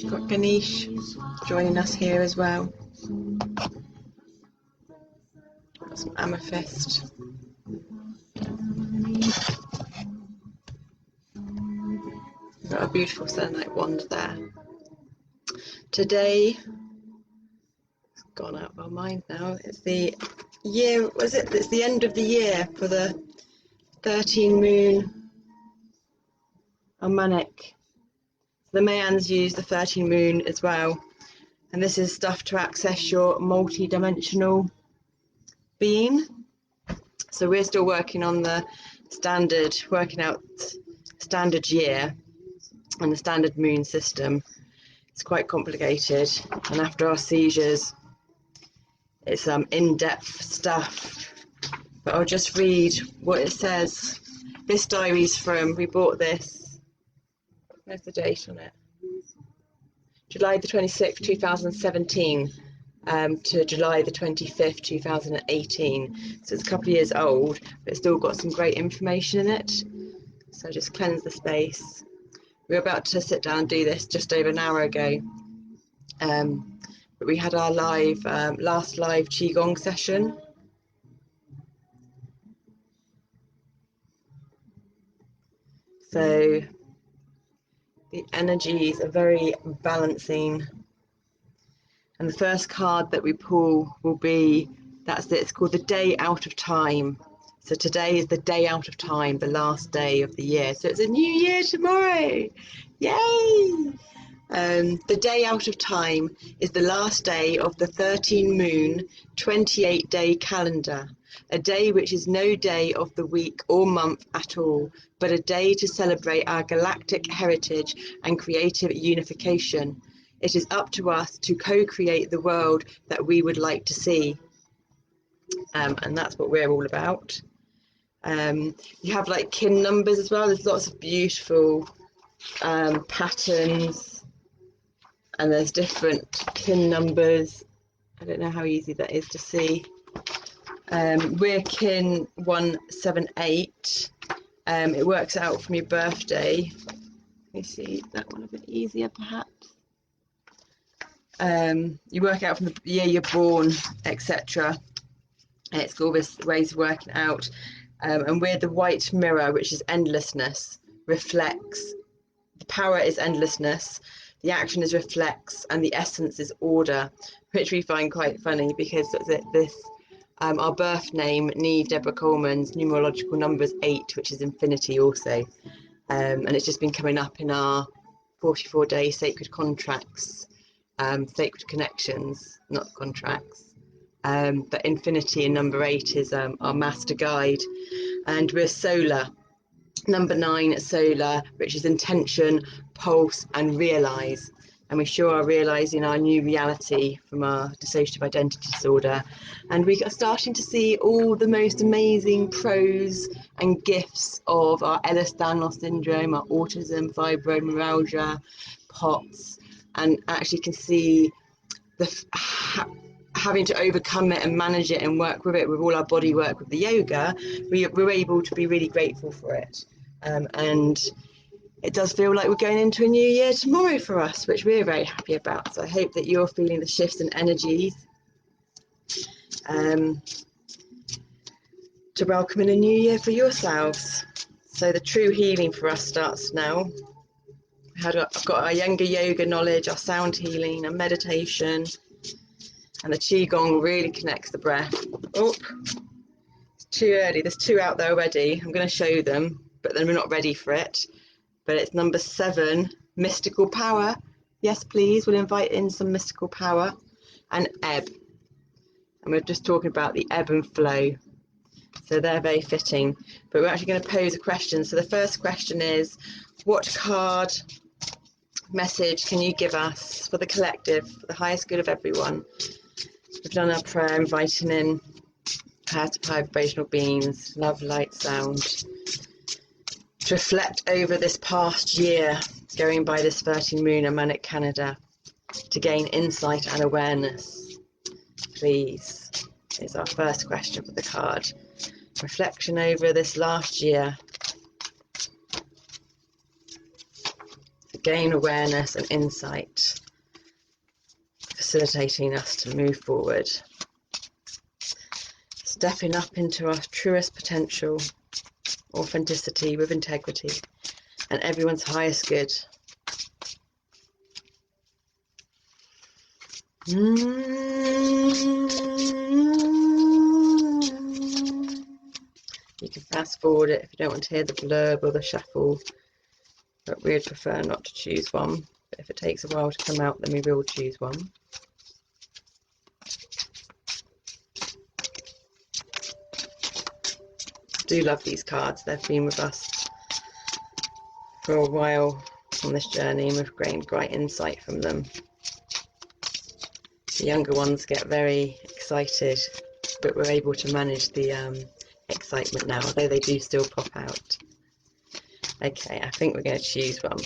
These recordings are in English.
Got Ganesh joining us here as well. Got some amethyst. Got a beautiful selenite wand there. Today, it's gone out of our mind now. It's the year, was it? It's the end of the year for the 13 moon Almanac. The Mayans use the 13 moon as well, and this is stuff to access your multi-dimensional being. So we're still working on the standard, working out standard year and the standard moon system. It's quite complicated, and after our seizures, it's in-depth stuff. But I'll just read what it says. This diary's from, we bought this. Where's the date on it? July the 26th, 2017 to July the 25th, 2018. So it's a couple of years old, but it's still got some great information in it. So just cleanse the space. We were about to sit down and do this just over an hour ago. But we had our live, last live Qigong session. So the energies are very balancing, and the first card that we pull will be, that's it, it's called the day out of time. So today is the day out of time, the last day of the year. So it's a new year tomorrow. Yay! The day out of time is the last day of the 13 moon 28-day calendar, a day which is no day of the week or month at all, but a day to celebrate our galactic heritage and creative unification. It is up to us to co-create the world that we would like to see. And that's what we're all about. You have like kin numbers as well. There's lots of beautiful patterns. And there's different kin numbers. I don't know how easy that is to see. We're kin 178. It works out from your birthday. Let me see that one a bit easier, perhaps. You work out from the year you're born, etc. And it's got all this ways of working out. And we're the white mirror, which is endlessness, reflects. The power is endlessness. the action is reflex, and the essence is order, which we find quite funny because this our birth name, Neve Deborah Coleman's numerological number is 8, which is infinity also, and it's just been coming up in our 44-day sacred contracts, sacred connections, not contracts, but infinity in number 8 is our master guide, and we're solar. Number 9, solar, which is intention, pulse, and realize. And we sure are realizing our new reality from our dissociative identity disorder. And we are starting to see all the most amazing pros and gifts of our Ehlers-Danlos syndrome, our autism, fibromyalgia, POTS, and actually can see having to overcome it and manage it and work with it with all our body work with the yoga. We're able to be really grateful for it, and it does feel like we're going into a new year tomorrow for us, which we're very happy about. So I hope that you're feeling the shifts in energies to welcome in a new year for yourselves. So the true healing for us starts now. I've got our younger yoga knowledge, our sound healing, our meditation, and the Qigong really connects the breath. Oh, it's too early. There's 2 out there already. I'm going to show them, but then we're not ready for it. But it's number 7, mystical power. Yes, please. We'll invite in some mystical power, and ebb. And we're just talking about the ebb and flow. So they're very fitting. But we're actually going to pose a question. So the first question is, what card message can you give us for the collective, for the highest good of everyone? We've done our prayer, inviting in higher vibrational beings, love, light, sound, to reflect over this past year, going by this 13 moon Almanac Canada, to gain insight and awareness. Please, is our first question for the card. Reflection over this last year, to gain awareness and insight, facilitating us to move forward, stepping up into our truest potential, authenticity with integrity, and everyone's highest good. You can fast forward it if you don't want to hear the blurb or the shuffle, but we'd prefer not to choose one. But if it takes a while to come out, then we will choose one. I do love these cards. They've been with us for a while on this journey, and we've gained great insight from them. The younger ones get very excited, but we're able to manage the excitement now, although they do still pop out. Okay, I think we're going to choose one.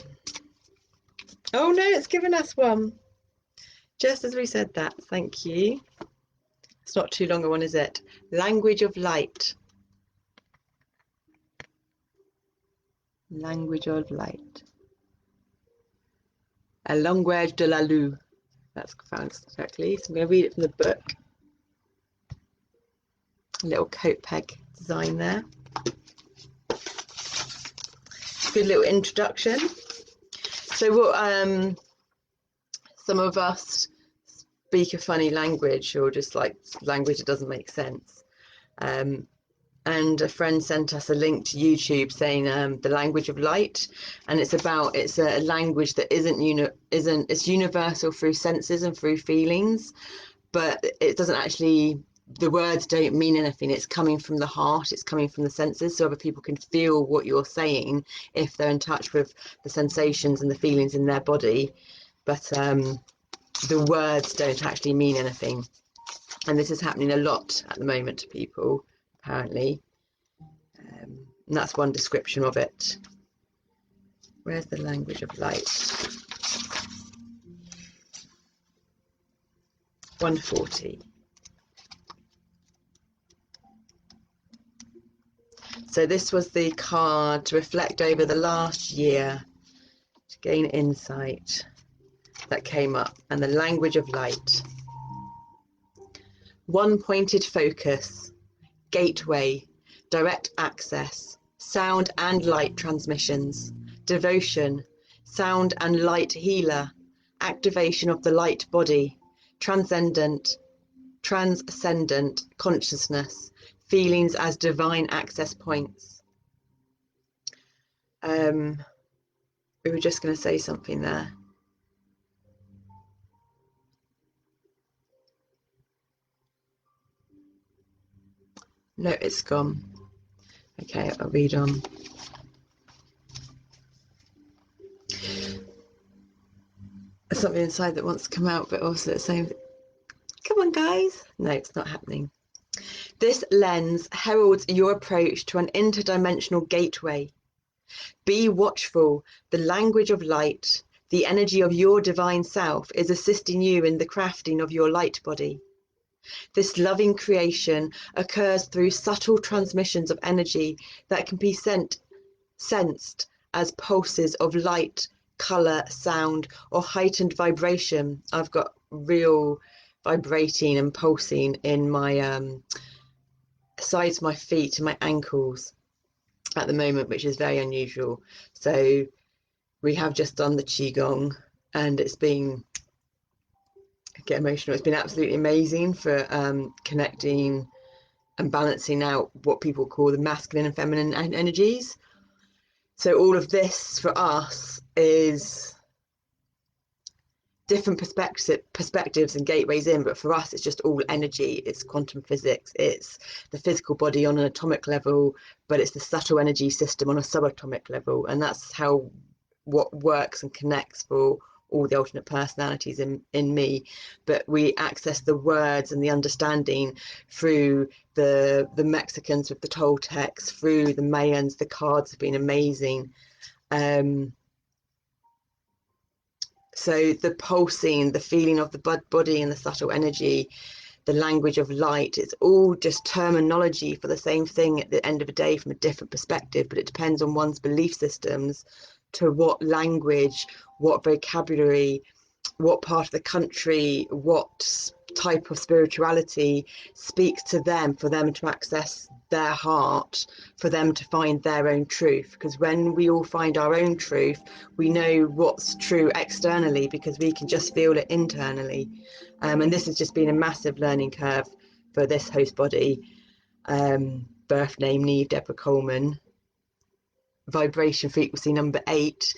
Oh no, it's given us one. Just as we said that, thank you. It's not too long a one, is it? Language of light. Language of light. A language de la luz. That's pronounced correctly. So I'm going to read it from the book. A little coat peg design there. Good little introduction. So what some of us speak a funny language, or just like language that doesn't make sense. And a friend sent us a link to YouTube saying the language of light, and it's a language that it's universal through senses and through feelings, but it doesn't actually, the words don't mean anything. It's coming from the heart, it's coming from the senses, so other people can feel what you're saying if they're in touch with the sensations and the feelings in their body, but the words don't actually mean anything. And this is happening a lot at the moment to people, apparently, and that's one description of it. Where's the language of light? 140. So this was the card to reflect over the last year, to gain insight, that came up, and the language of light. One pointed focus, gateway, direct access, sound and light transmissions, devotion, sound and light healer, activation of the light body, transcendent consciousness, feelings as divine access points. We were just going to say something there. No, it's gone. Okay, I'll read on. There's something inside that wants to come out, but also at the same. Come on, guys. No, it's not happening. This lens heralds your approach to an interdimensional gateway. Be watchful. The language of light, the energy of your divine self, is assisting you in the crafting of your light body. This loving creation occurs through subtle transmissions of energy that can be sensed as pulses of light, color, sound, or heightened vibration. I've got real vibrating and pulsing in my sides of my feet and my ankles at the moment, which is very unusual. So we have just done the qigong, and it's been, I get emotional, it's been absolutely amazing for connecting and balancing out what people call the masculine and feminine energies. So all of this for us is different perspectives and gateways in, but for us it's just all energy. It's quantum physics, it's the physical body on an atomic level, but it's the subtle energy system on a subatomic level, and that's how what works and connects for all the alternate personalities in me. But we access the words and the understanding through the Mexicans with the Toltecs, through the Mayans. The cards have been amazing. So the pulsing, the feeling of the body and the subtle energy, the language of light, it's all just terminology for the same thing at the end of the day from a different perspective, but it depends on one's belief systems to what language, what vocabulary, what part of the country, what type of spirituality speaks to them, for them to access their heart, for them to find their own truth. Because when we all find our own truth, we know what's true externally because we can just feel it internally. And this has just been a massive learning curve for this host body. Birth name Neve Deborah Coleman, vibration frequency number 8,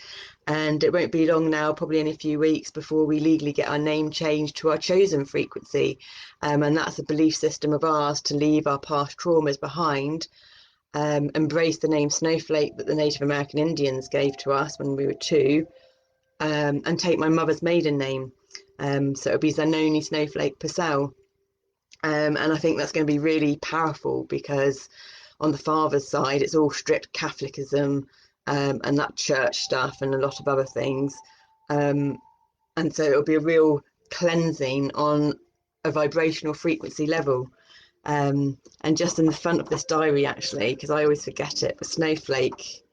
and it won't be long now, probably in a few weeks, before we legally get our name changed to our chosen frequency, and that's a belief system of ours to leave our past traumas behind, embrace the name Snowflake that the Native American Indians gave to us when we were 2, and take my mother's maiden name, so it'll be Zanoni Snowflake Purcell, and I think that's going to be really powerful because on the father's side it's all strict Catholicism, and that church stuff and a lot of other things, and so it'll be a real cleansing on a vibrational frequency level, and just in the front of this diary, actually, because I always forget it, but Snowflake,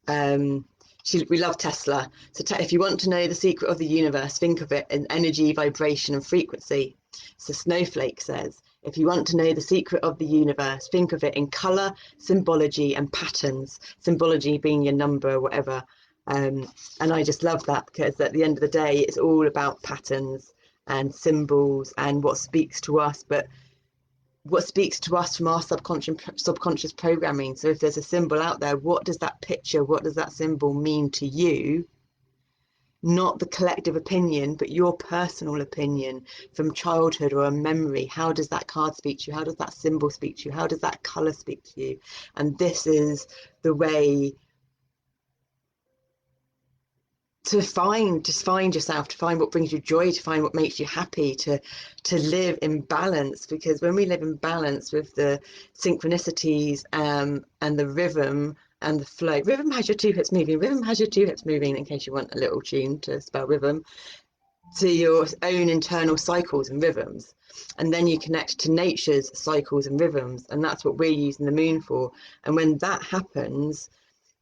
we love Tesla, so if you want to know the secret of the universe, think of it in energy, vibration and frequency. So Snowflake says, if you want to know the secret of the universe, think of it in color, symbology and patterns, symbology being your number or whatever. And I just love that, because at the end of the day, it's all about patterns and symbols and what speaks to us, but what speaks to us from our subconscious programming. So if there's a symbol out there, what does that picture, what does that symbol mean to you? Not the collective opinion, but your personal opinion from childhood or a memory. How does that card speak to you? How does that symbol speak to you? How does that color speak to you? And this is the way to find yourself, to find what brings you joy, to find what makes you happy, to live in balance. Because when we live in balance with the synchronicities, and the rhythm and the flow, rhythm has your 2 hips moving, rhythm has your 2 hips moving, in case you want a little tune to spell rhythm, to your own internal cycles and rhythms, and then you connect to nature's cycles and rhythms, and that's what we're using the moon for. And when that happens,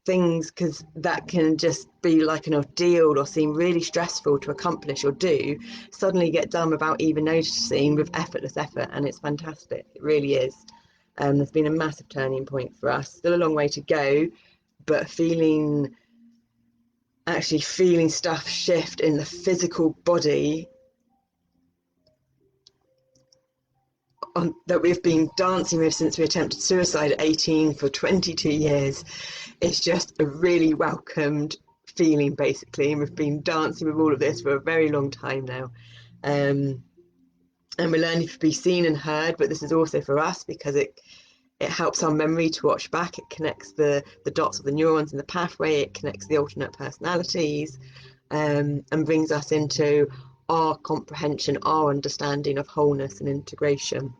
things, because that can just be like an ordeal or seem really stressful to accomplish or do, suddenly get done without even noticing, with effortless effort, and it's fantastic. It really is. There's been a massive turning point for us, still a long way to go, but feeling actually feeling stuff shift in the physical body that we've been dancing with since we attempted suicide at 18 for 22 years. It's just a really welcomed feeling, basically, and we've been dancing with all of this for a very long time now. And we're learning to be seen and heard, but this is also for us because it helps our memory to watch back. It connects the dots of the neurons in the pathway, it connects the alternate personalities, and brings us into our comprehension, our understanding of wholeness and integration.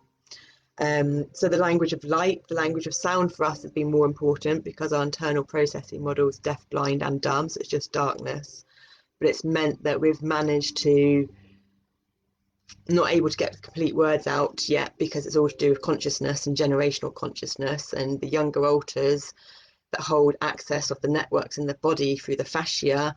So the language of light, the language of sound for us has been more important because our internal processing model is deaf, blind and dumb, so it's just darkness. But it's meant that we've managed to not able to get the complete words out yet because it's all to do with consciousness and generational consciousness, and the younger alters that hold access of the networks in the body through the fascia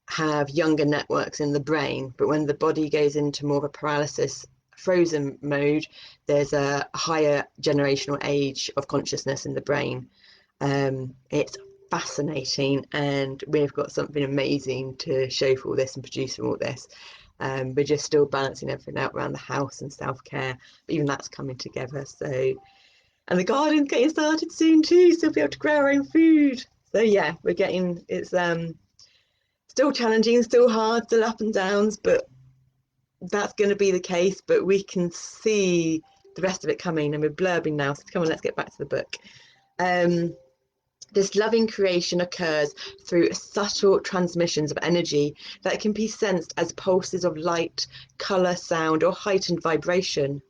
have younger networks in the brain. But when the body goes into more of a paralysis frozen mode, there's a higher generational age of consciousness in the brain. It's fascinating, and we've got something amazing to show for all this and produce from all this. We're just still balancing everything out around the house and self-care, but even that's coming together. So, and the garden's getting started soon too, so we'll be able to grow our own food. So yeah, we're getting, it's still challenging, still hard, still up and downs, but that's going to be the case. But we can see the rest of it coming, and we're blurbing now, so come on, let's get back to the book. This loving creation occurs through subtle transmissions of energy that can be sensed as pulses of light, colour, sound, or heightened vibration.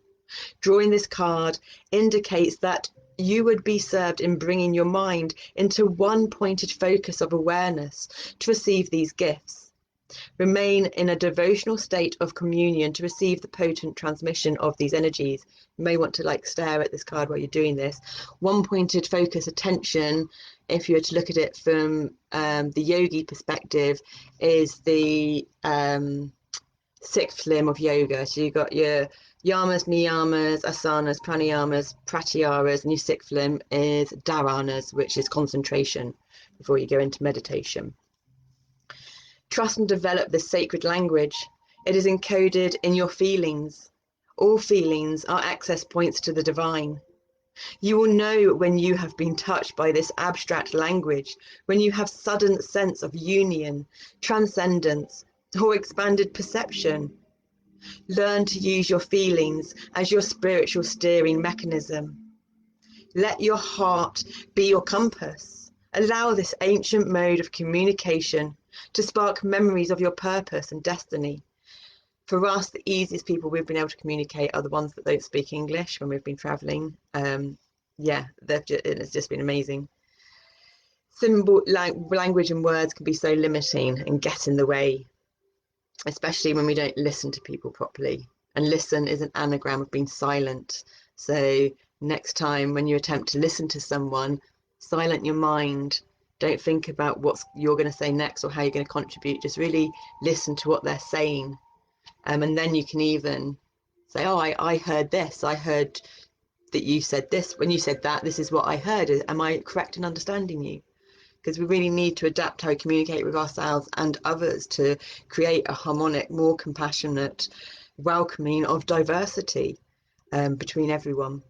Drawing this card indicates that you would be served in bringing your mind into one pointed focus of awareness to receive these gifts. Remain in a devotional state of communion to receive the potent transmission of these energies. You may want to like stare at this card while you're doing this. One pointed focus attention, if you were to look at it from the yogi perspective, is the sixth limb of yoga. So you've got your yamas, niyamas, asanas, pranayamas, pratyaharas, and your sixth limb is dharanas, which is concentration before you go into meditation. Trust and develop this sacred language. It is encoded in your feelings. All feelings are access points to the divine. You will know when you have been touched by this abstract language, when you have sudden sense of union, transcendence, or expanded perception. Learn to use your feelings as your spiritual steering mechanism. Let your heart be your compass. Allow this ancient mode of communication to spark memories of your purpose and destiny. For us, the easiest people we've been able to communicate are the ones that don't speak English when we've been traveling. Yeah, it's just been amazing. Symbol language and words can be so limiting and get in the way, especially when we don't listen to people properly. And listen is an anagram of being silent. So next time when you attempt to listen to someone, silent your mind. Don't think about what you're going to say next or how you're going to contribute. Just really listen to what they're saying. And then you can even say, oh, I heard this. I heard that you said this. When you said that, this is what I heard. Am I correct in understanding you? Because we really need to adapt how we communicate with ourselves and others to create a harmonic, more compassionate, welcoming of diversity between everyone.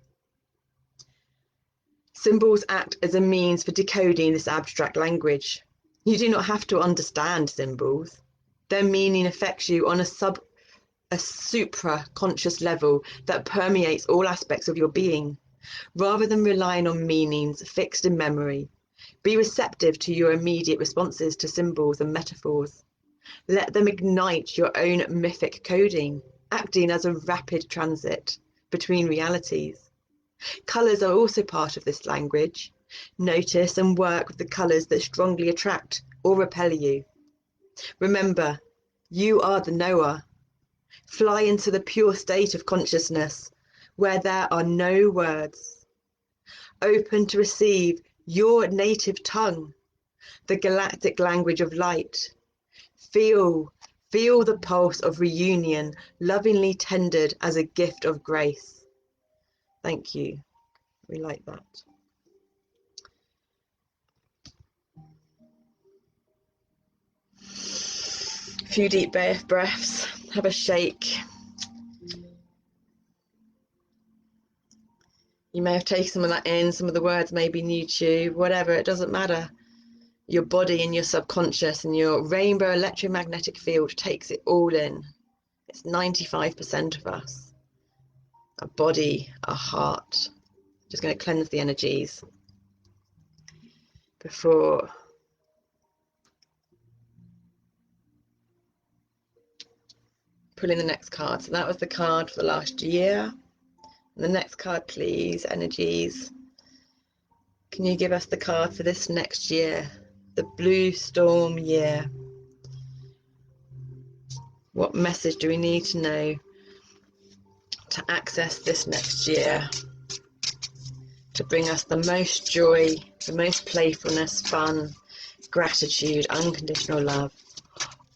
Symbols act as a means for decoding this abstract language. You do not have to understand symbols. Their meaning affects you on a supra-conscious level that permeates all aspects of your being. Rather than relying on meanings fixed in memory, be receptive to your immediate responses to symbols and metaphors. Let them ignite your own mythic coding, acting as a rapid transit between realities. Colours are also part of this language. Notice and work with the colours that strongly attract or repel you. Remember, you are the knower. Fly into the pure state of consciousness where there are no words. Open to receive your native tongue, the galactic language of light. Feel the pulse of reunion, lovingly tendered as a gift of grace. Thank you. We like that. few deep breaths, have a shake. You may have taken some of that in, some of the words may be new to you, whatever, it doesn't matter. Your body and your subconscious and your rainbow electromagnetic field takes it all in. It's 95% of us. Our body, our heart. Just going to cleanse the energies before pulling the next card. So that was the card for the last year. And the next card, please, energies. Can you give us the card for this next year? The Blue Storm year. What message do we need to know to access this next year? To bring us the most joy, the most playfulness, fun, gratitude, unconditional love.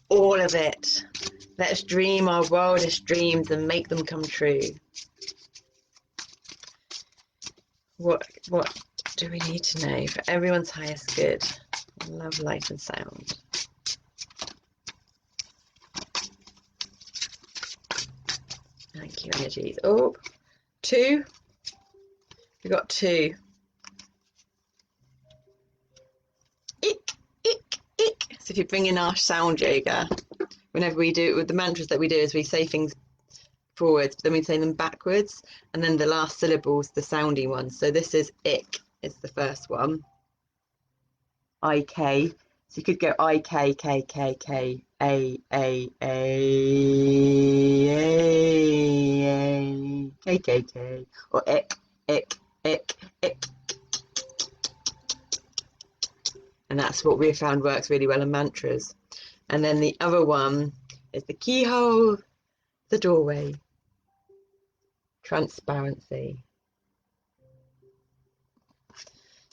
All of it. Let's dream our wildest dreams and make them come true. What do we need to know for everyone's highest good? Love, light and sound. Thank you, energies. Oh, 2. We got 2. Ik, ik, ik. So if you bring in our sound yoga, whenever we do it with the mantras that we do, is we say things forwards, but then we say them backwards, and then the last syllables, the soundy ones. So this is ik, is the first one. IK. So you could go IK, K, K, K, A, K, K, K, or ik, ik, ik, ik. And that's what we found works really well in mantras. And then the other one is the keyhole, the doorway, transparency.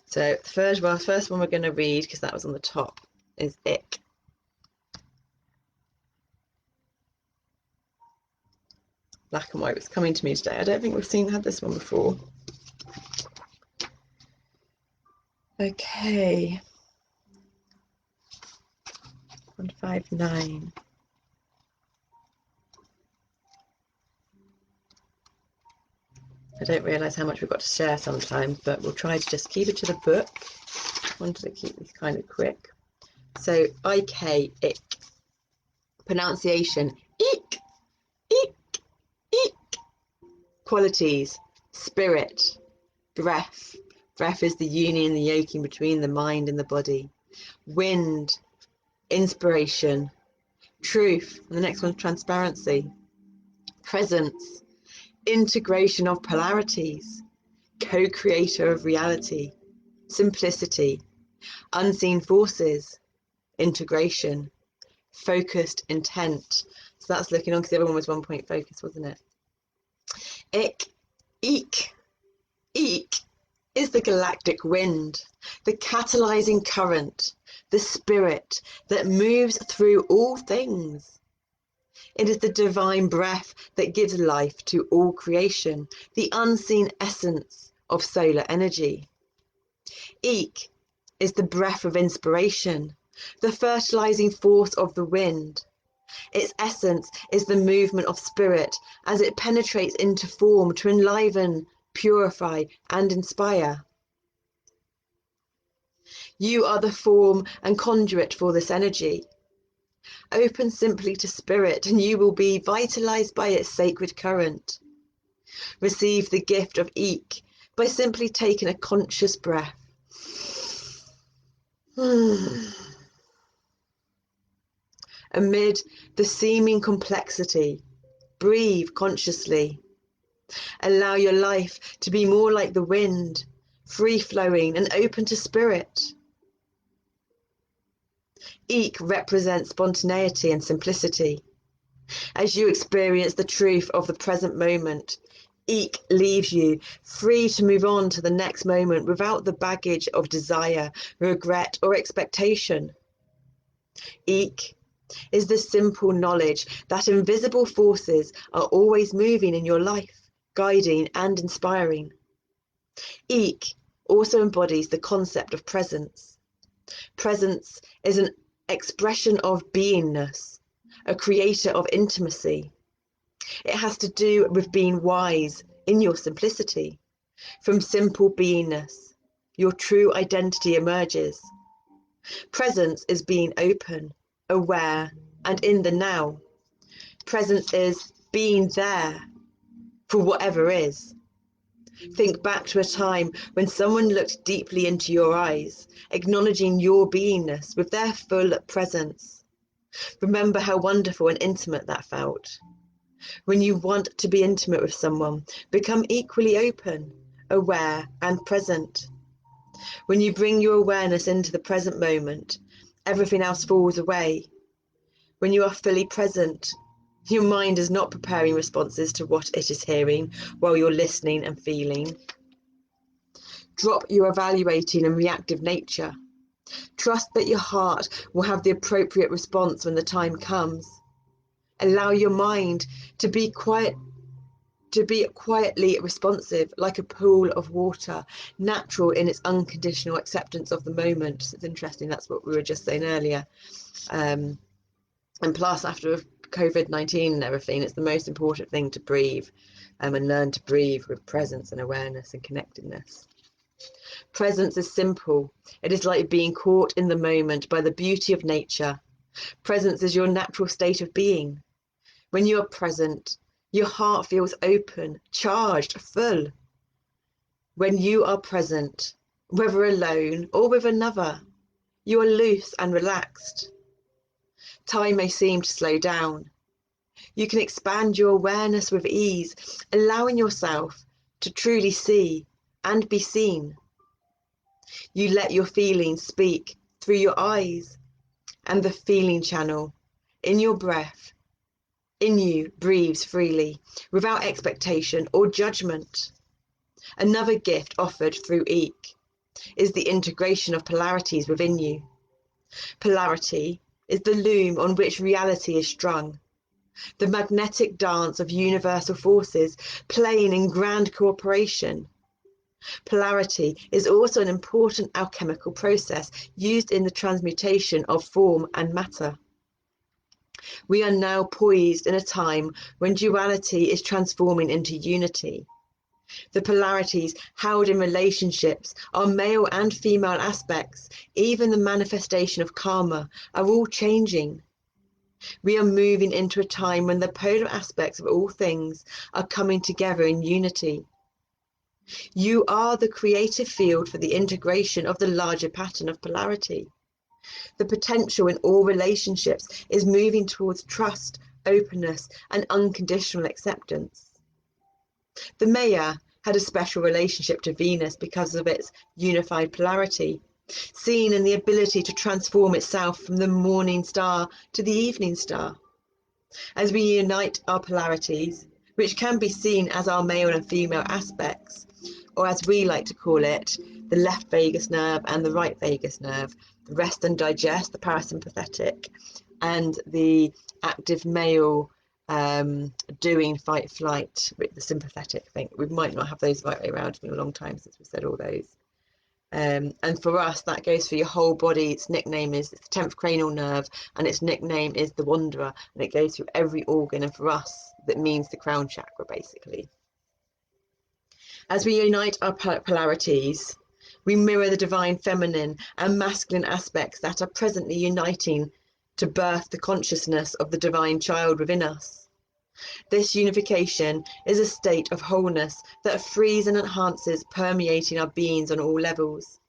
So the first one we're going to read, because that was on the top, is ik. Black and white was coming to me today. I don't think we've had this one before. Okay. 159. I don't realise how much we've got to share sometimes, but we'll try to just keep it to the book. I wanted to keep this kind of quick. So, IK, ik. Pronunciation, ik, ik, ik. Qualities, spirit, breath. Breath is the union, the yoking between the mind and the body. Wind, inspiration, truth. And the next one's transparency. Presence, integration of polarities, co-creator of reality, simplicity, unseen forces, integration, focused intent. So that's looking on, because the other one was 1 point focus, wasn't it? Ik, eek, eek is the galactic wind, the catalyzing current, the spirit that moves through all things. It is the divine breath that gives life to all creation, the unseen essence of solar energy. Ik is the breath of inspiration, the fertilizing force of the wind. Its essence is the movement of spirit as it penetrates into form to enliven, purify, and inspire. You are the form and conduit for this energy. Open simply to spirit and you will be vitalized by its sacred current. Receive the gift of ik by simply taking a conscious breath. Amid the seeming complexity, breathe consciously. Allow your life to be more like the wind, free-flowing and open to spirit. Ik represents spontaneity and simplicity. As you experience the truth of the present moment, ik leaves you free to move on to the next moment without the baggage of desire, regret, or expectation. Ik is the simple knowledge that invisible forces are always moving in your life, guiding and inspiring. Ik also embodies the concept of presence. Presence is an expression of beingness, a creator of intimacy. It has to do with being wise in your simplicity. From simple beingness, your true identity emerges. Presence is being open, aware, and in the now. Presence is being there for whatever is. Think back to a time when someone looked deeply into your eyes, acknowledging your beingness with their full presence. Remember how wonderful and intimate that felt. When you want to be intimate with someone, become equally open, aware, and present. When you bring your awareness into the present moment, everything else falls away. When you are fully present, your mind is not preparing responses to what it is hearing while you're listening and feeling. Drop your evaluating and reactive nature. Trust that your heart will have the appropriate response when the time comes. Allow your mind to be quietly responsive, like a pool of water, natural in its unconditional acceptance of the moment. It's interesting, that's what we were just saying earlier. And plus, after COVID-19 and everything, it's the most important thing to breathe and learn to breathe with presence and awareness and connectedness. Presence is simple. It is like being caught in the moment by the beauty of nature. Presence is your natural state of being. When you are present, your heart feels open, charged, full. When you are present, whether alone or with another, you are loose and relaxed. Time may seem to slow down. You can expand your awareness with ease, allowing yourself to truly see and be seen. You let your feelings speak through your eyes, and the feeling channel in your breath in you breathes freely, without expectation or judgment. Another gift offered through Eek is the integration of polarities within you. Polarity is the loom on which reality is strung, the magnetic dance of universal forces playing in grand cooperation. Polarity is also an important alchemical process used in the transmutation of form and matter. We are now poised in a time when duality is transforming into unity. The polarities held in relationships, our male and female aspects, even the manifestation of karma, are all changing. We are moving into a time when the polar aspects of all things are coming together in unity. You are the creative field for the integration of the larger pattern of polarity. The potential in all relationships is moving towards trust, openness, and unconditional acceptance. The Maya had a special relationship to Venus because of its unified polarity, seen in the ability to transform itself from the morning star to the evening star. As we unite our polarities, which can be seen as our male and female aspects, or as we like to call it, the left vagus nerve and the right vagus nerve, the rest and digest, the parasympathetic, and the active male doing fight flight with the sympathetic thing. We might not have those right way around. It's been a long time since we said all those. And for us, that goes for your whole body. Its nickname is the 10th cranial nerve, and its nickname is the Wanderer, and it goes through every organ. And for us, that means the crown chakra, basically. As we unite our polarities, we mirror the divine feminine and masculine aspects that are presently uniting to birth the consciousness of the divine child within us. This unification is a state of wholeness that frees and enhances, permeating our beings on all levels.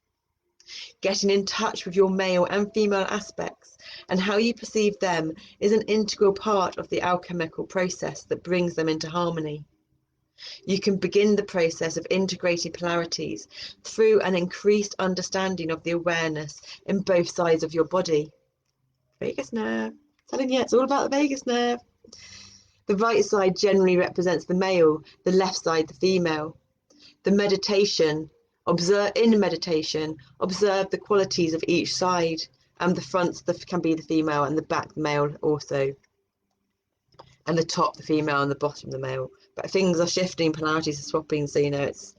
Getting in touch with your male and female aspects and how you perceive them is an integral part of the alchemical process that brings them into harmony. You can begin the process of integrating polarities through an increased understanding of the awareness in both sides of your body. Vagus nerve. Telling you, it's all about the vagus nerve. The right side generally represents the male, the left side the female. In meditation, observe the qualities of each side, and the front can be the female and the back the male also, and the top the female and the bottom the male. But things are shifting, polarities are swapping, so it's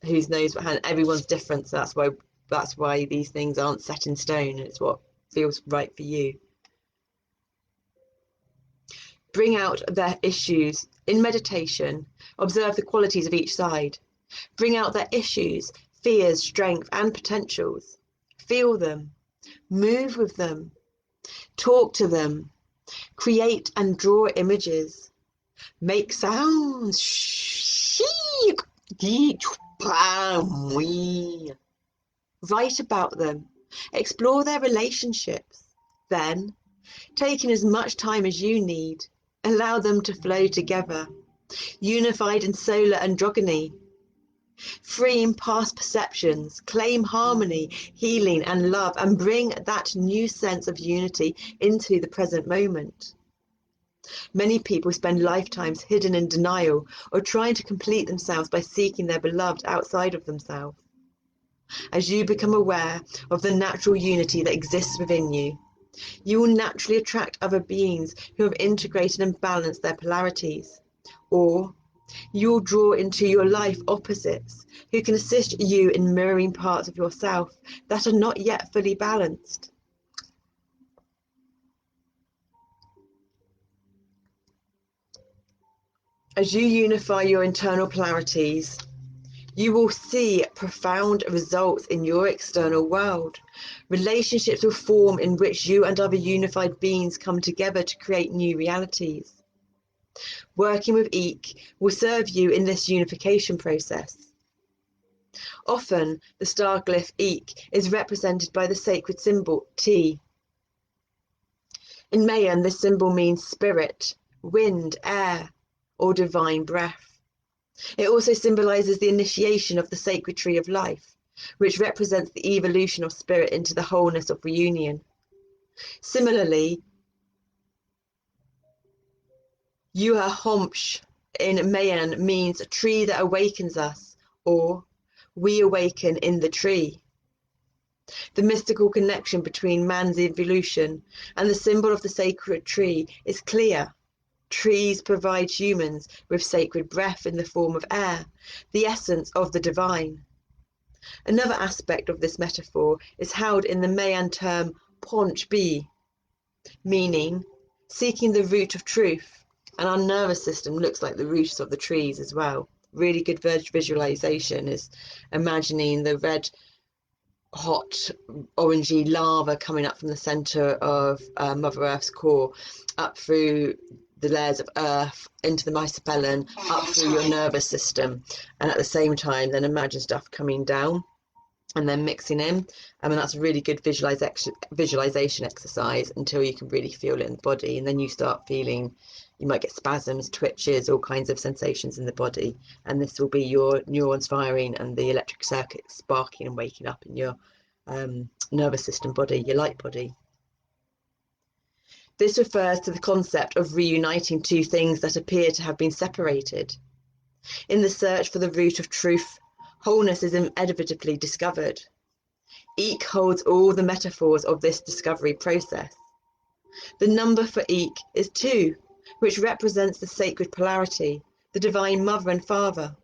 who knows what hand. Everyone's different, so that's why these things aren't set in stone. It's what feels right for you. Bring out their issues. In meditation, observe the qualities of each side. Bring out their issues, fears, strength, and potentials. Feel them. Move with them. Talk to them. Create and draw images. Make sounds. Write about them. Explore their relationships. Then, taking as much time as you need, allow them to flow together, unified in solar androgyny. Freeing past perceptions, claim harmony, healing, and love, and bring that new sense of unity into the present moment. Many people spend lifetimes hidden in denial or trying to complete themselves by seeking their beloved outside of themselves. As you become aware of the natural unity that exists within you, you will naturally attract other beings who have integrated and balanced their polarities, or you will draw into your life opposites who can assist you in mirroring parts of yourself that are not yet fully balanced. As you unify your internal polarities, you will see profound results in your external world. Relationships will form in which you and other unified beings come together to create new realities. Working with Eek will serve you in this unification process. Often, the star glyph Eek is represented by the sacred symbol T. In Mayan, this symbol means spirit, wind, air, or divine breath. It also symbolizes the initiation of the sacred tree of life, which represents the evolution of spirit into the wholeness of reunion. Similarly, Yuha Homsh in Mayan means a tree that awakens us, or we awaken in the tree. The mystical connection between man's evolution and the symbol of the sacred tree is clear. Trees provide humans with sacred breath in the form of air, the essence of the divine. Another aspect of this metaphor is held in the Mayan term Ponch Bi, meaning seeking the root of truth, and our nervous system looks like the roots of the trees as well. Really good visualization is imagining the red hot orangey lava coming up from the center of Mother Earth's core, up through the layers of earth into the mycelium, up through your nervous system, and at the same time then imagine stuff coming down and then mixing in. And that's a really good visualization exercise until you can really feel it in the body, and then you start feeling, you might get spasms, twitches, all kinds of sensations in the body, and this will be your neurons firing and the electric circuit sparking and waking up in your nervous system body, your light body. This refers to the concept of reuniting two things that appear to have been separated. In the search for the root of truth, wholeness is inevitably discovered. Eek holds all the metaphors of this discovery process. The number for Eek is 2, which represents the sacred polarity, the divine mother and father.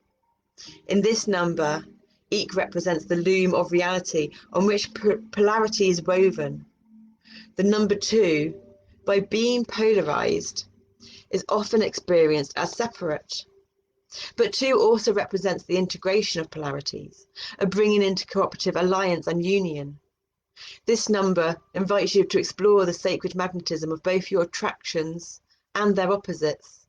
In this number, Eek represents the loom of reality on which polarity is woven. The number 2, by being polarized, is often experienced as separate. But 2 also represents the integration of polarities, a bringing into cooperative alliance and union. This number invites you to explore the sacred magnetism of both your attractions and their opposites.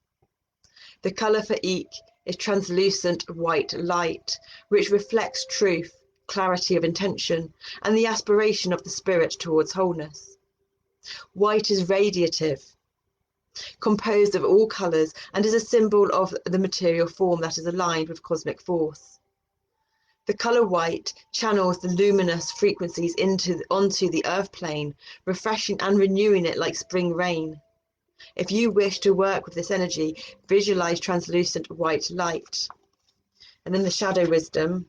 The color for Eek is translucent white light, which reflects truth, clarity of intention, and the aspiration of the spirit towards wholeness. White is radiative, composed of all colors, and is a symbol of the material form that is aligned with cosmic force. The color white channels the luminous frequencies onto the earth plane, refreshing and renewing it like spring rain. If you wish to work with this energy, visualize translucent white light. And then the shadow wisdom.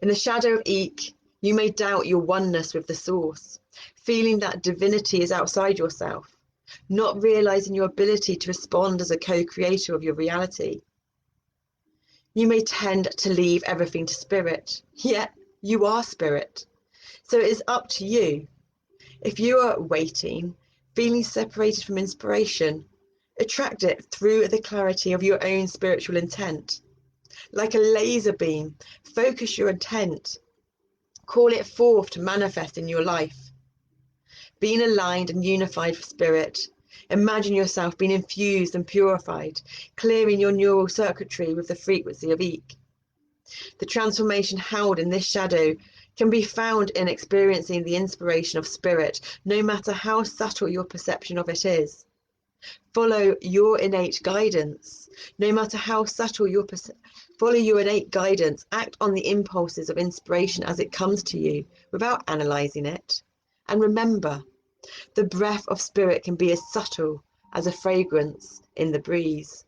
In the shadow of Eek, you may doubt your oneness with the source, feeling that divinity is outside yourself, not realizing your ability to respond as a co-creator of your reality. You may tend to leave everything to spirit, yet you are spirit. So it is up to you. If you are waiting, Feeling separated from inspiration, attract it through the clarity of your own spiritual intent. Like a laser beam, focus your intent. Call it forth to manifest in your life. Being aligned and unified with spirit, imagine yourself being infused and purified, clearing your neural circuitry with the frequency of EEK. The transformation held in this shadow can be found in experiencing the inspiration of spirit, no matter how subtle your perception of it is. Follow your innate guidance, no matter how subtle your follow your innate guidance. Act on the impulses of inspiration as it comes to you, without analysing it. And remember, the breath of spirit can be as subtle as a fragrance in the breeze.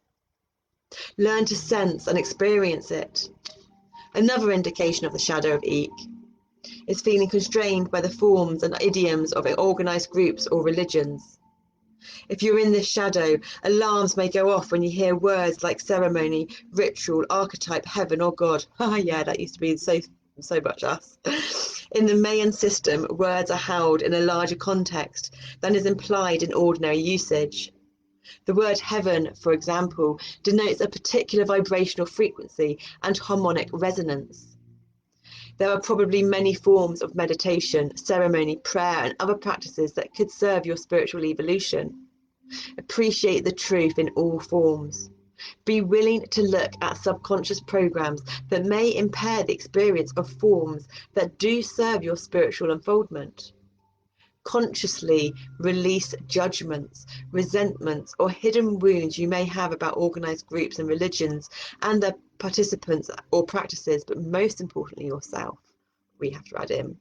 Learn to sense and experience it. Another indication of the shadow of EEK is feeling constrained by the forms and idioms of organised groups or religions. If you're in this shadow, alarms may go off when you hear words like ceremony, ritual, archetype, heaven or God. Yeah, that used to be so much us. In the Mayan system, words are held in a larger context than is implied in ordinary usage. The word heaven, for example, denotes a particular vibrational frequency and harmonic resonance. There are probably many forms of meditation, ceremony, prayer, and other practices that could serve your spiritual evolution. Appreciate the truth in all forms. Be willing to look at subconscious programs that may impair the experience of forms that do serve your spiritual unfoldment. Consciously release judgments, resentments, or hidden wounds you may have about organised groups and religions and their participants or practices, but most importantly yourself, we have to add in.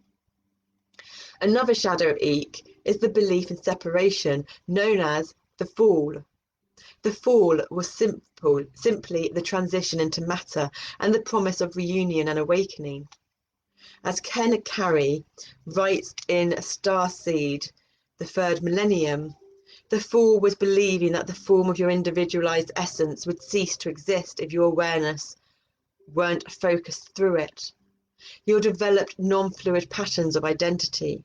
Another shadow of EEK is the belief in separation, known as the fall. The fall was simply the transition into matter and the promise of reunion and awakening. As Ken Carey writes in Starseed, the third millennium, the fall was believing that the form of your individualized essence would cease to exist if your awareness weren't focused through it. Your developed non-fluid patterns of identity.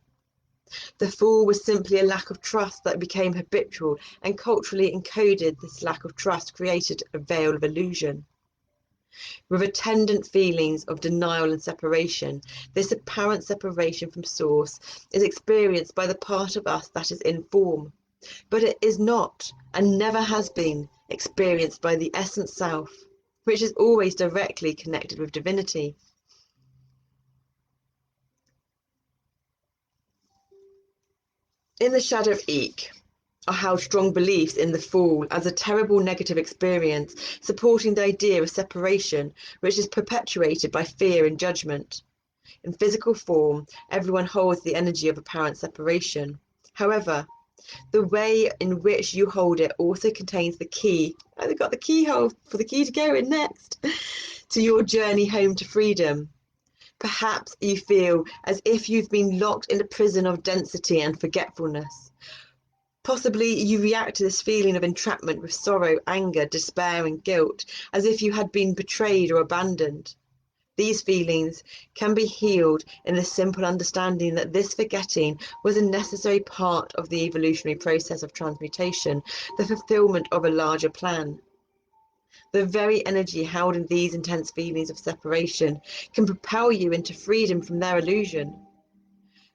The fall was simply a lack of trust that became habitual, and culturally encoded this lack of trust created a veil of illusion. With attendant feelings of denial and separation, this apparent separation from source is experienced by the part of us that is in form, but it is not and never has been experienced by the essence self, which is always directly connected with divinity. In the shadow of EEK are held strong beliefs in the fall as a terrible negative experience, supporting the idea of separation, which is perpetuated by fear and judgment. In physical form, everyone holds the energy of apparent separation. However, the way in which you hold it also contains the key. I've got the keyhole for the key to go in next to your journey home to freedom. Perhaps you feel as if you've been locked in a prison of density and forgetfulness. Possibly you react to this feeling of entrapment with sorrow, anger, despair, and guilt, as if you had been betrayed or abandoned. These feelings can be healed in the simple understanding that this forgetting was a necessary part of the evolutionary process of transmutation, the fulfillment of a larger plan. The very energy held in these intense feelings of separation can propel you into freedom from their illusion.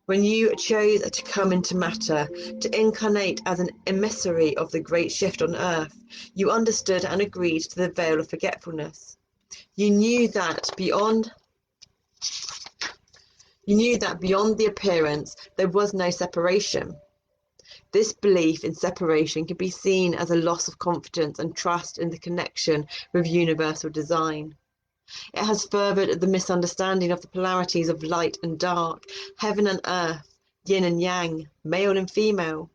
When you chose to come into matter, to incarnate as an emissary of the great shift on earth, you understood and agreed to the veil of forgetfulness. You knew that beyond the appearance, there was no separation. This belief in separation can be seen as a loss of confidence and trust in the connection with universal design. It has furthered the misunderstanding of the polarities of light and dark, heaven and earth, yin and yang, male and female.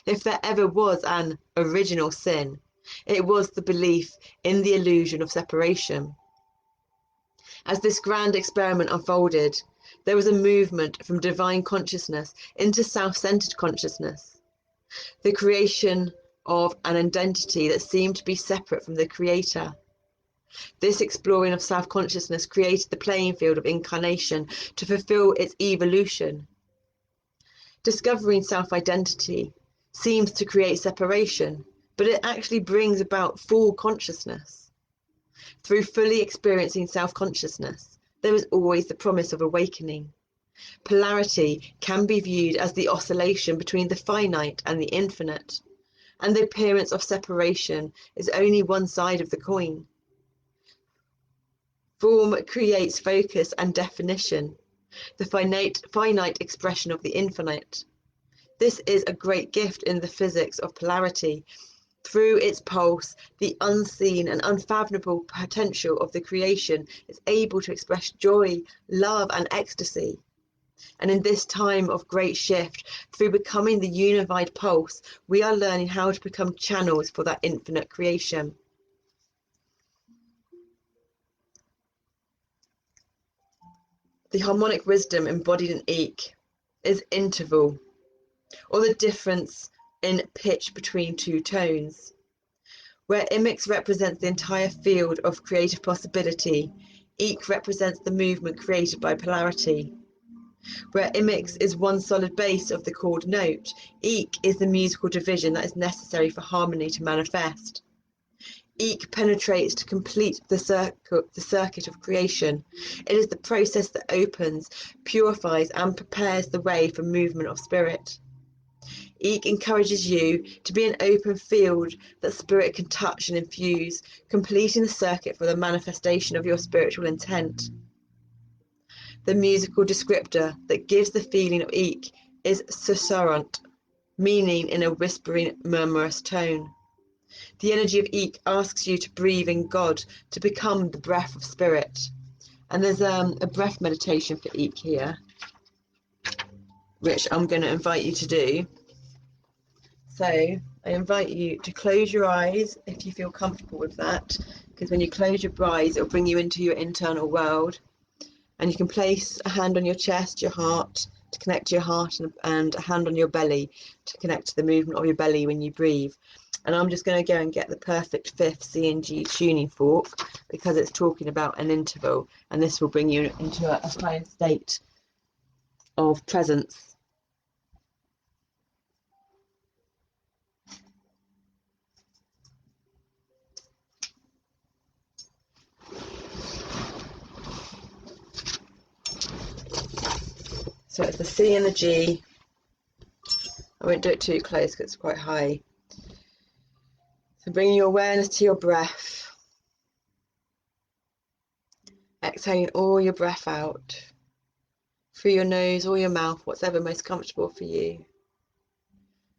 If there ever was an original sin, it was the belief in the illusion of separation. As this grand experiment unfolded, there was a movement from divine consciousness into self-centered consciousness, the creation of an identity that seemed to be separate from the creator. This exploring of self-consciousness created the playing field of incarnation to fulfill its evolution. Discovering self-identity, seems to create separation, but it actually brings about full consciousness. Through fully experiencing self-consciousness, there is always the promise of awakening. Polarity can be viewed as the oscillation between the finite and the infinite, and the appearance of separation is only one side of the coin. Form creates focus and definition, the finite expression of the infinite. This is a great gift in the physics of polarity. Through its pulse, the unseen and unfathomable potential of the creation is able to express joy, love, and ecstasy. And in this time of great shift, through becoming the unified pulse, we are learning how to become channels for that infinite creation. The harmonic wisdom embodied in Ik is interval, or the difference in pitch between two tones. Where Imix represents the entire field of creative possibility, Ik represents the movement created by polarity. Where Imix is one solid base of the chord note, Ik is the musical division that is necessary for harmony to manifest. Ik penetrates to complete the circuit of creation. It is the process that opens, purifies, and prepares the way for movement of spirit. Ik encourages you to be an open field that spirit can touch and infuse, completing the circuit for the manifestation of your spiritual intent. The musical descriptor that gives the feeling of Ik is susurrant, meaning in a whispering, murmurous tone. The energy of Ik asks you to breathe in God, to become the breath of spirit. And there's a breath meditation for Ik here, which I'm going to invite you to do. So I invite you to close your eyes if you feel comfortable with that, because when you close your eyes, it'll bring you into your internal world. And you can place a hand on your chest, your heart, to connect to your heart, and a hand on your belly to connect to the movement of your belly when you breathe. And I'm just going to go and get the perfect fifth C and G tuning fork, because it's talking about an interval, and this will bring you into a higher state of presence. So it's the C and the G. I won't do it too close because it's quite high. So bringing your awareness to your breath. Exhaling all your breath out. Through your nose or your mouth, whatever most comfortable for you.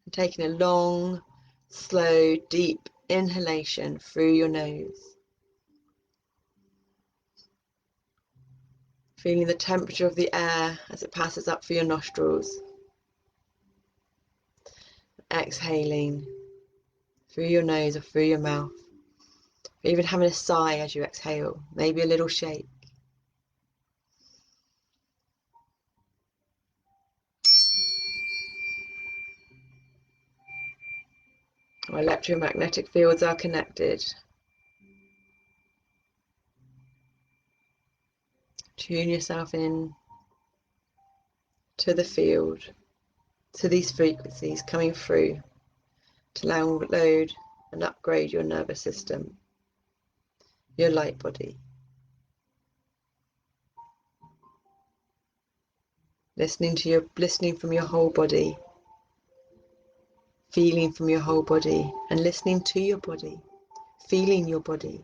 And taking a long, slow, deep inhalation through your nose. Feeling the temperature of the air as it passes up through your nostrils. Exhaling through your nose or through your mouth. Or even having a sigh as you exhale, maybe a little shake. Our electromagnetic fields are connected. Tune yourself in to the field, to these frequencies coming through to download and upgrade your nervous system, your light body. Listening from your whole body, feeling from your whole body, and listening to your body, feeling your body.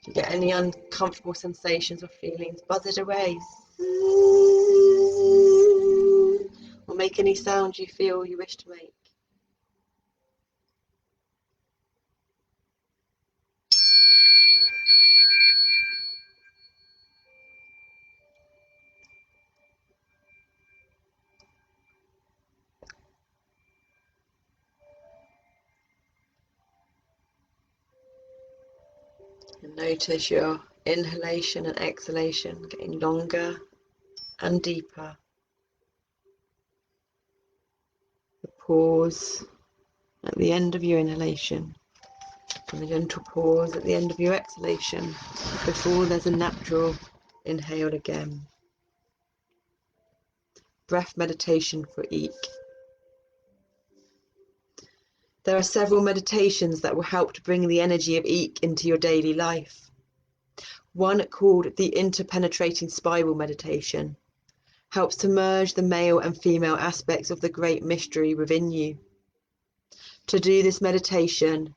If you get any uncomfortable sensations or feelings, buzz it away. Or make any sound you feel you wish to make. And notice your inhalation and exhalation getting longer and deeper. The pause at the end of your inhalation and the gentle pause at the end of your exhalation before there's a natural inhale again. breath meditation for Eek. There are several meditations that will help to bring the energy of Eek into your daily life. One called the Interpenetrating Spiral Meditation helps to merge the male and female aspects of the great mystery within you. To do this meditation,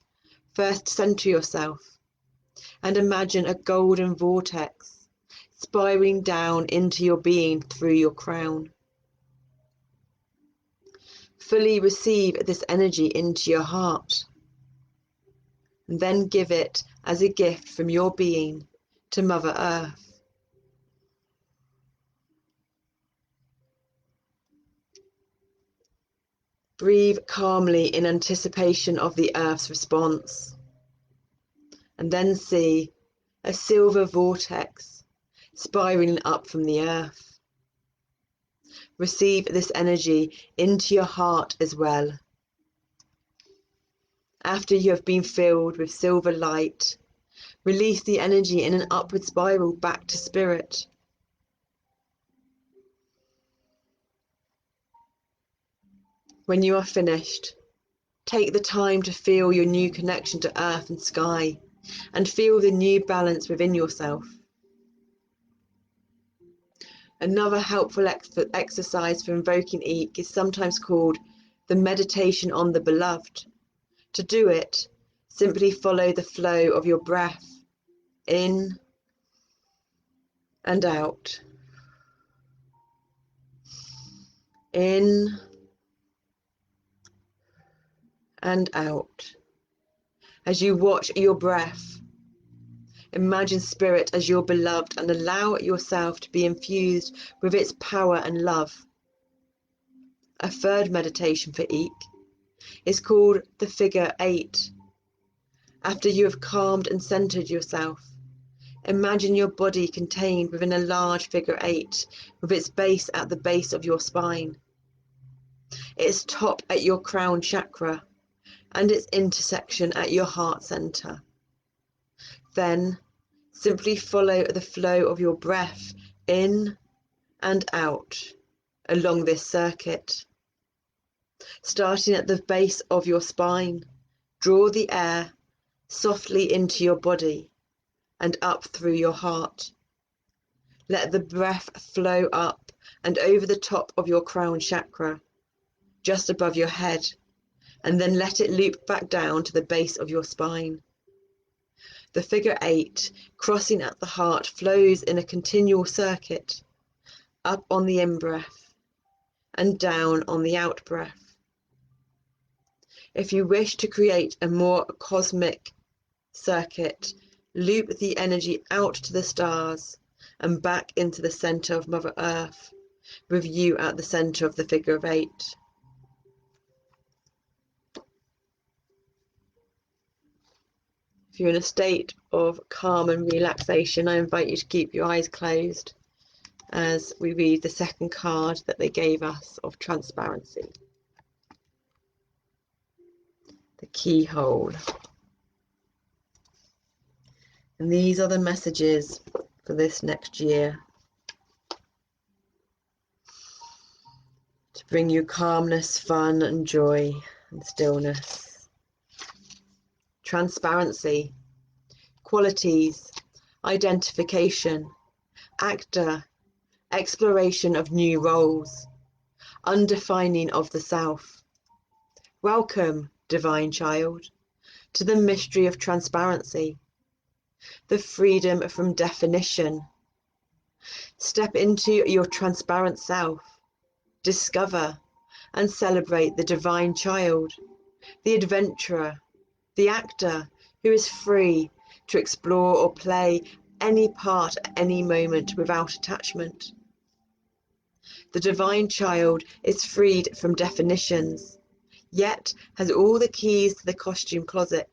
first center yourself and imagine a golden vortex spiraling down into your being through your crown. Fully receive this energy into your heart, and then give it as a gift from your being to Mother Earth. Breathe calmly in anticipation of the Earth's response, and then see a silver vortex spiraling up from the Earth. Receive this energy into your heart as well. After you have been filled with silver light, release the energy in an upward spiral back to Spirit. When you are finished, take the time to feel your new connection to Earth and Sky, and feel the new balance within yourself. Another helpful exercise for invoking Eek is sometimes called the meditation on the beloved. To do it, simply follow the flow of your breath in and out. In and out. As you watch your breath, imagine Spirit as your beloved and allow yourself to be infused with its power and love. A third meditation for Eek is called the Figure 8. After you have calmed and centered yourself, imagine your body contained within a large figure 8 with its base at the base of your spine, its top at your crown chakra, and its intersection at your heart center. Then simply follow the flow of your breath in and out along this circuit. Starting at the base of your spine, draw the air softly into your body and up through your heart. Let the breath flow up and over the top of your crown chakra, just above your head, and then let it loop back down to the base of your spine. The figure 8, crossing at the heart, flows in a continual circuit, up on the in-breath and down on the out-breath. If you wish to create a more cosmic circuit, loop the energy out to the stars and back into the center of Mother Earth, with you at the center of the figure of 8. If you're in a state of calm and relaxation, I invite you to keep your eyes closed as we read the second card that they gave us of transparency. The keyhole. And these are the messages for this next year. To bring you calmness, fun and joy and stillness. Transparency. Qualities. Identification. Actor. Exploration of new roles. Undefining of the self. Welcome, divine child, to the mystery of transparency. The freedom from definition. Step into your transparent self. Discover and celebrate the divine child, the adventurer, the actor who is free to explore or play any part at any moment without attachment. The divine child is freed from definitions, yet has all the keys to the costume closet.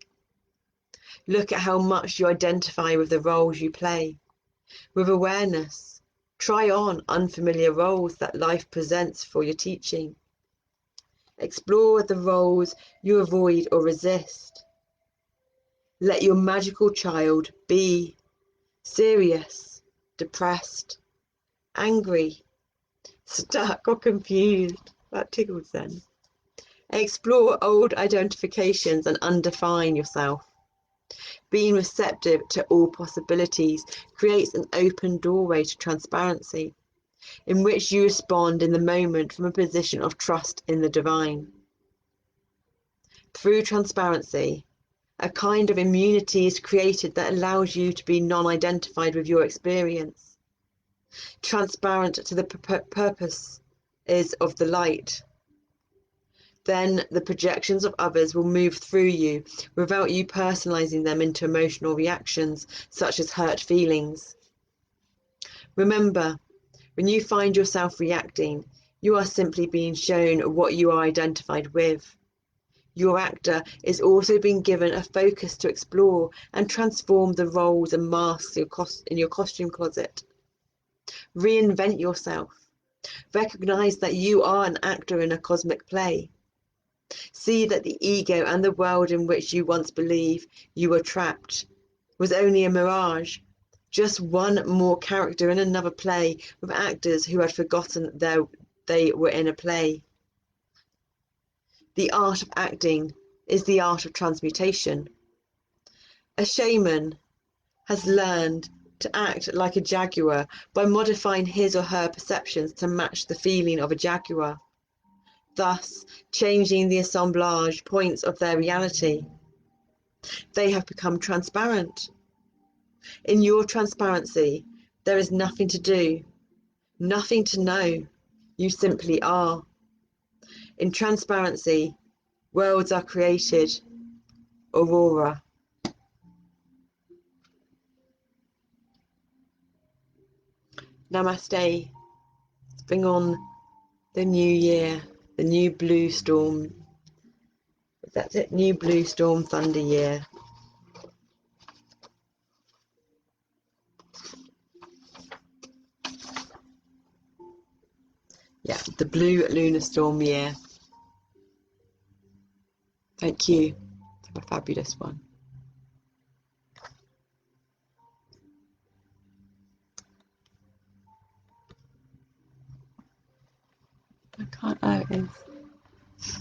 Look at how much you identify with the roles you play. With awareness, try on unfamiliar roles that life presents for your teaching. Explore the roles you avoid or resist. Let your magical child be serious, depressed, angry, stuck or confused. That tickles then. Explore old identifications and undefine yourself. Being receptive to all possibilities creates an open doorway to transparency, in which you respond in the moment from a position of trust in the divine. Through transparency, a kind of immunity is created that allows you to be non-identified with your experience, transparent to the purpose is of the light. Then the projections of others will move through you without you personalizing them into emotional reactions, such as hurt feelings. Remember, when you find yourself reacting, you are simply being shown what you are identified with. Your actor is also being given a focus to explore and transform the roles and masks in your costume closet. Reinvent yourself. Recognize that you are an actor in a cosmic play. See that the ego and the world in which you once believed you were trapped was only a mirage, just one more character in another play with actors who had forgotten they were in a play. The art of acting is the art of transmutation. A shaman has learned to act like a jaguar by modifying his or her perceptions to match the feeling of a jaguar, thus changing the assemblage points of their reality. They have become transparent. In your transparency, there is nothing to do, nothing to know. You simply are. In transparency, worlds are created. Aurora. Namaste. Let's bring on the new year, the new blue storm. That's it, new blue storm thunder year. Yeah, the blue lunar storm year. Thank you. Have a fabulous one. I can't, oh, it is.